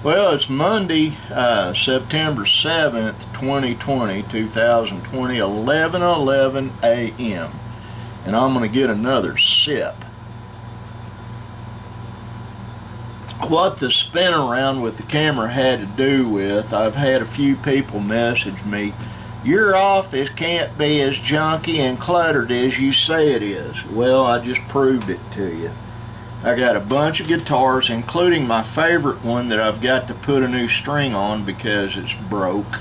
Well, it's Monday, September 7th, 2020, 11:11 a.m. And I'm going to get another sip. What the spin around with the camera had to do with, I've had a few people message me, your office can't be as junky and cluttered as you say it is. Well, I just proved it to you. I got a bunch of guitars, including my favorite one that I've got to put a new string on because it's broke.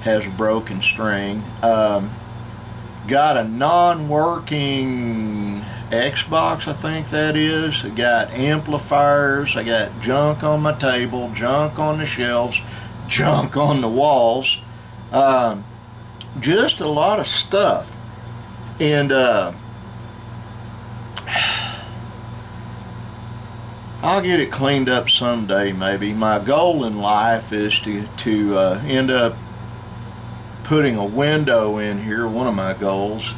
Has a broken string. Got a non-working Xbox, I think that is. I got amplifiers. I got junk on my table, junk on the shelves, junk on the walls. Just a lot of stuff. And I'll get it cleaned up someday, maybe. My goal in life is to end up putting a window in here, one of my goals.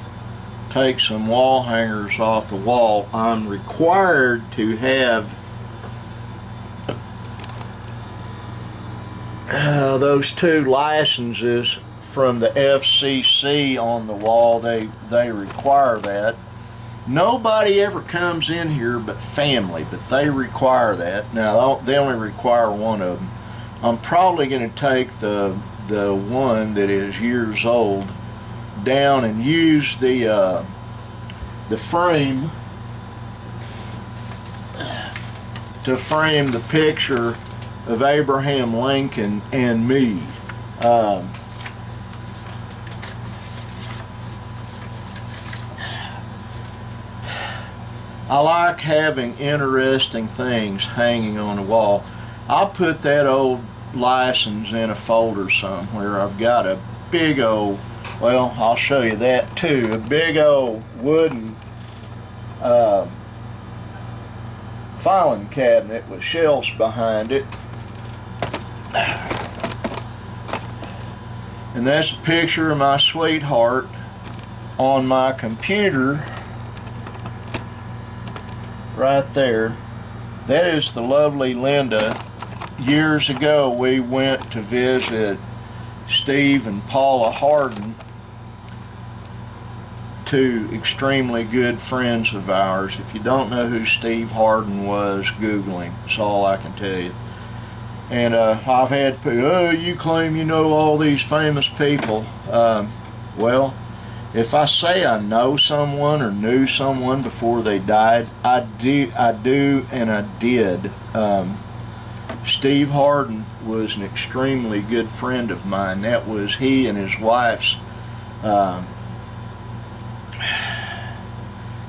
Take some wall hangers off the wall. I'm required to have those two licenses from the FCC on the wall. They require that. Nobody ever comes in here but family, but they require that. Now, they only require one of them. I'm probably going to take the one that is years old down and use the frame to frame the picture of Abraham Lincoln and me. I like having interesting things hanging on the wall. I'll put that old license in a folder somewhere. I've got a big old, well, I'll show you that too, a big old wooden filing cabinet with shelves behind it. And that's a picture of my sweetheart on my computer right there. That is the lovely Linda. Years ago we went to visit Steve and Paula Harden, two extremely good friends of ours. If you don't know who Steve Harden was, Google him. That's all I can tell you. And I've had people, oh, you claim you know all these famous people. Well, if I say I know someone or knew someone before they died, I do, and I did. Steve Harden was an extremely good friend of mine. That was he and his wife's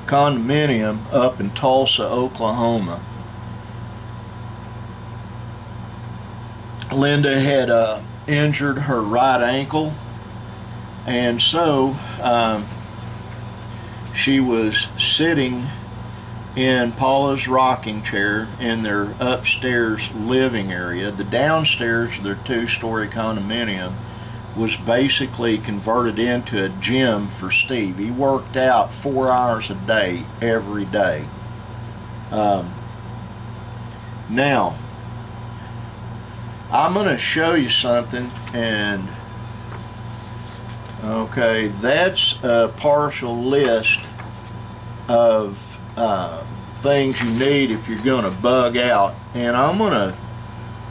condominium up in Tulsa, Oklahoma. Linda had injured her right ankle, and so she was sitting in Paula's rocking chair in their upstairs living area. The downstairs of their two-story condominium was basically converted into a gym for Steve. He worked out 4 hours a day, every day. Now, I'm going to show you something, and okay, that's a partial list of things you need if you're going to bug out, and I'm going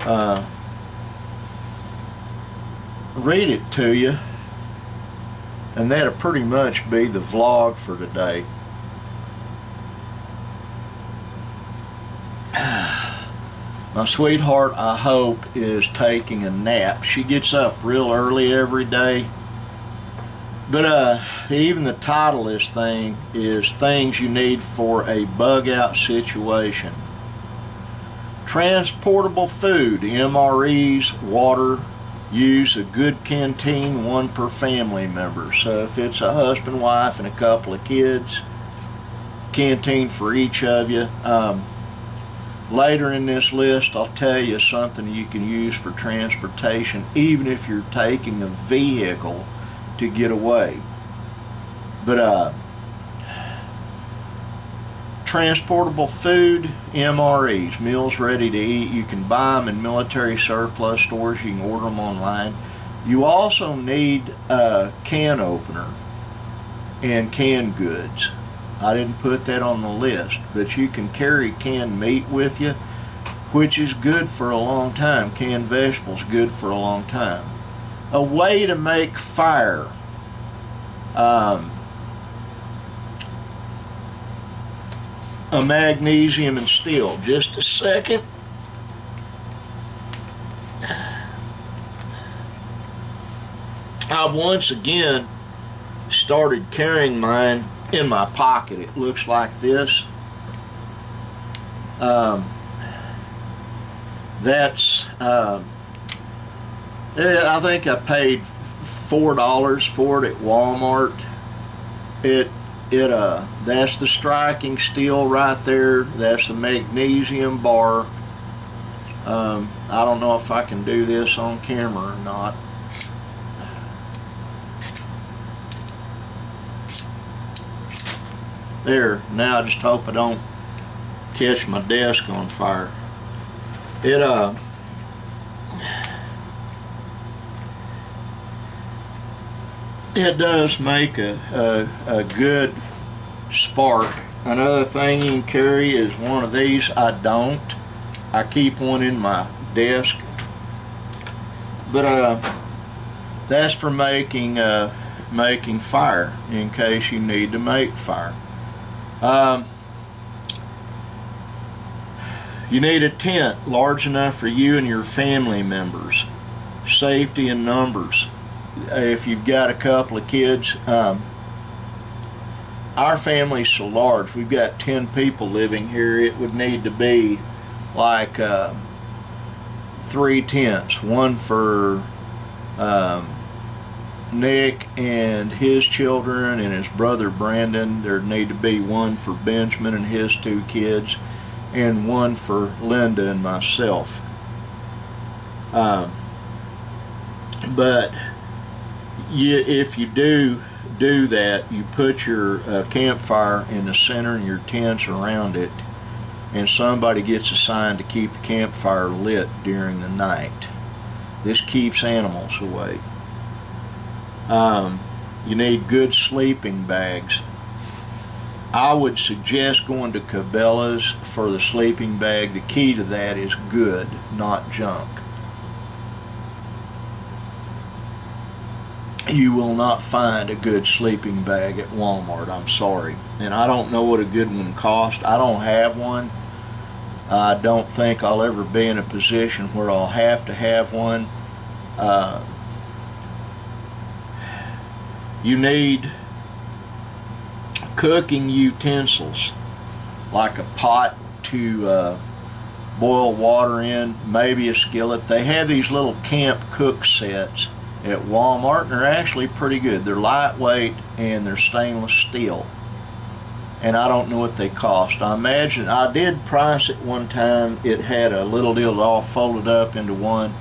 to read it to you, and that'll pretty much be the vlog for today. My sweetheart, I hope, is taking a nap. She gets up real early every day. But even the title of this thing is Things You Need for a Bug Out Situation. Transportable food, MREs, water, use a good canteen, one per family member. So if it's a husband, wife, and a couple of kids, canteen for each of you. Later in this list, I'll tell you something you can use for transportation, even if you're taking a vehicle to get away. But transportable food, MREs, meals ready to eat. You can buy them in military surplus stores. You can order them online. You also need a can opener and canned goods. I didn't put that on the list, but you can carry canned meat with you, which is good for a long time. Canned vegetables, good for a long time. A way to make fire. A magnesium and steel. Just a second. I've once again started carrying mine in my pocket. It looks like this. That's I think I paid $4 for it at Walmart. That's the striking steel right there. That's the magnesium bar. I don't know if I can do this on camera or not. There, now I just hope I don't catch my desk on fire. It does make a good spark. Another thing you can carry is one of these. I don't. I keep one in my desk. But that's for making fire in case you need to make fire. You need a tent large enough for you and your family members. Safety in numbers. If you've got a couple of kids, our family's so large, we've got 10 people living here. It would need to be like 3 tents, one for Nick and his children and his brother Brandon. There'd need to be one for Benjamin and his 2 kids, and one for Linda and myself. But if you do that, you put your campfire in the center and your tents around it, and somebody gets assigned to keep the campfire lit during the night. This keeps animals away. You need good sleeping bags. I would suggest going to Cabela's for the sleeping bag. The key to that is good, not junk. You will not find a good sleeping bag at Walmart, I'm sorry. And I don't know what a good one costs. I don't have one. I don't think I'll ever be in a position where I'll have to have one. You need cooking utensils, like a pot to boil water in, maybe a skillet. They have these little camp cook sets at Walmart, and they're actually pretty good. They're lightweight and they're stainless steel, and I don't know what they cost. I imagine I did price it one time. It had a little deal that all folded up into one,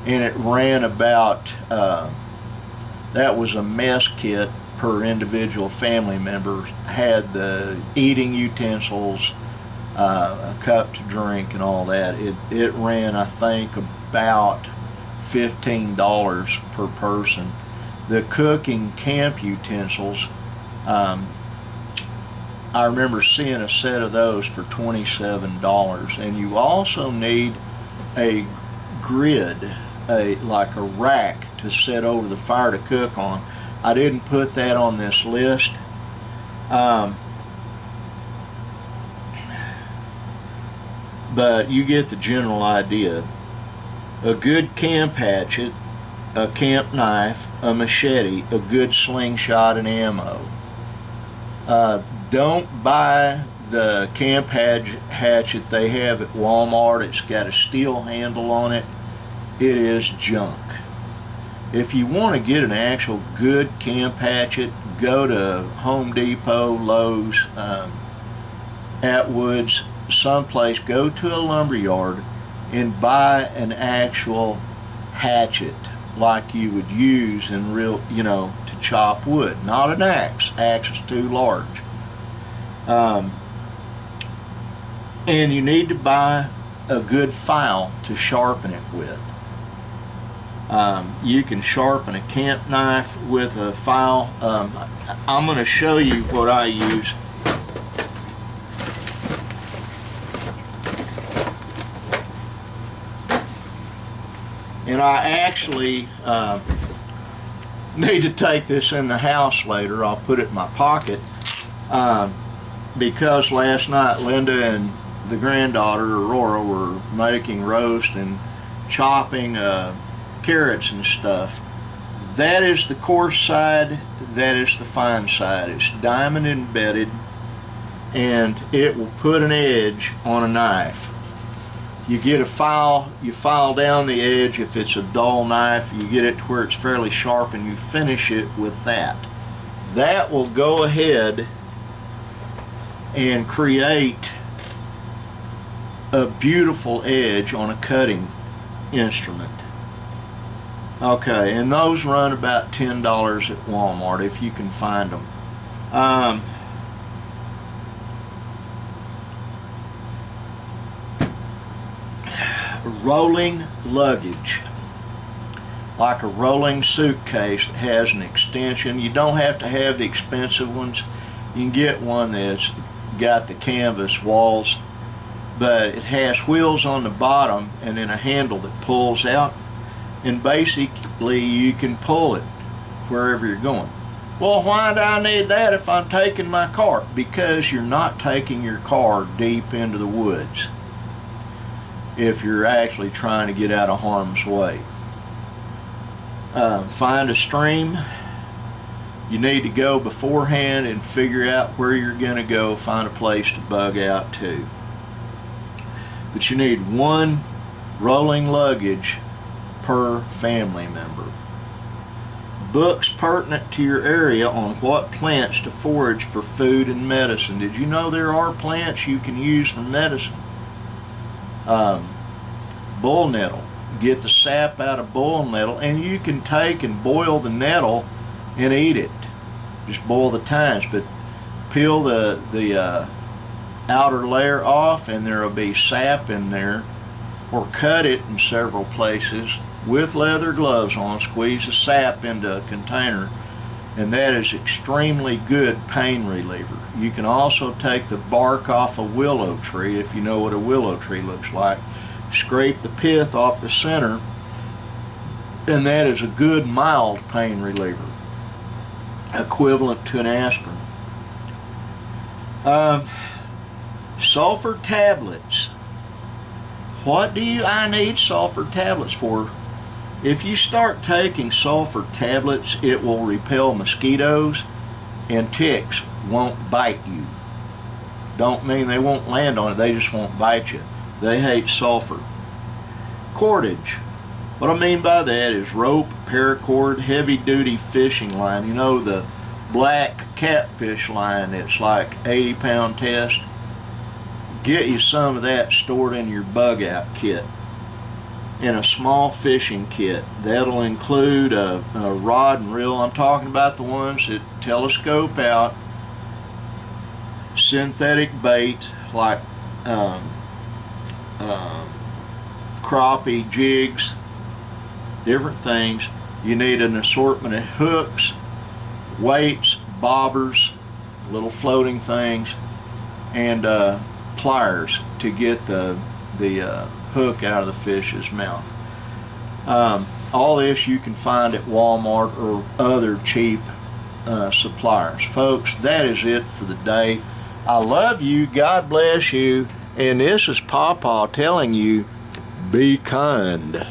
and it ran about that was a mess kit per individual family member. Had the eating utensils, a cup to drink, and all that. It ran, I think, about $15 per person. The cooking camp utensils, I remember seeing a set of those for $27. And you also need a grid, like a rack to set over the fire to cook on. I didn't put that on this list. But you get the general idea. A good camp hatchet, a camp knife, a machete, a good slingshot, and ammo. Don't buy the camp hatchet they have at Walmart. It's got a steel handle on it. It is junk. If you want to get an actual good camp hatchet, go to Home Depot, Lowe's, Atwoods, someplace. Go to a lumber yard and buy an actual hatchet like you would use in real, to chop wood. Not an axe. Axe is too large. And you need to buy a good file to sharpen it with. You can sharpen a camp knife with a file. I'm going to show you what I use. And I actually need to take this in the house later. I'll put it in my pocket because last night Linda and the granddaughter Aurora were making roast and chopping carrots and stuff. That is the coarse side, that is the fine side. It's diamond embedded, and it will put an edge on a knife. You get a file, you file down the edge. If it's a dull knife, you get it to where it's fairly sharp, and you finish it with that. That will go ahead and create a beautiful edge on a cutting instrument. Okay, and those run about $10 at Walmart if you can find them. Rolling luggage, like a rolling suitcase that has an extension. You don't have to have the expensive ones. You can get one that's got the canvas walls, but it has wheels on the bottom and then a handle that pulls out, and basically you can pull it wherever you're going. Well, why do I need that if I'm taking my car? Because you're not taking your car deep into the woods if you're actually trying to get out of harm's way. Find a stream. You need to go beforehand and figure out where you're going to go. Find a place to bug out to. But you need one rolling luggage per family member. Books pertinent to your area on what plants to forage for food and medicine. Did you know there are plants you can use for medicine? Bull nettle. Get the sap out of bull nettle, and you can take and boil the nettle and eat it. Just boil the tines, but peel the outer layer off, and there will be sap in there. Or cut it in several places with leather gloves on. Squeeze the sap into a container, and that is extremely good pain reliever. You can also take the bark off a willow tree, if you know what a willow tree looks like. Scrape the pith off the center, and that is a good mild pain reliever, equivalent to an aspirin. Sulfur tablets. What do I need sulfur tablets for? If you start taking sulfur tablets, it will repel mosquitoes, and ticks won't bite you. Don't mean they won't land on it, they just won't bite you. They hate sulfur. Cordage. What I mean by that is rope, paracord, heavy-duty fishing line. You know, the black catfish line that's like 80-pound test? Get you some of that stored in your bug-out kit. And a small fishing kit. That'll include a rod and reel. I'm talking about the ones that telescope out. Synthetic bait like crappie, jigs, different things. You need an assortment of hooks, weights, bobbers, little floating things, and pliers to get the hook out of the fish's mouth. All this you can find at Walmart or other cheap suppliers. Folks, that is it for the day. I love you, God bless you, and this is Pawpaw telling you, be kind.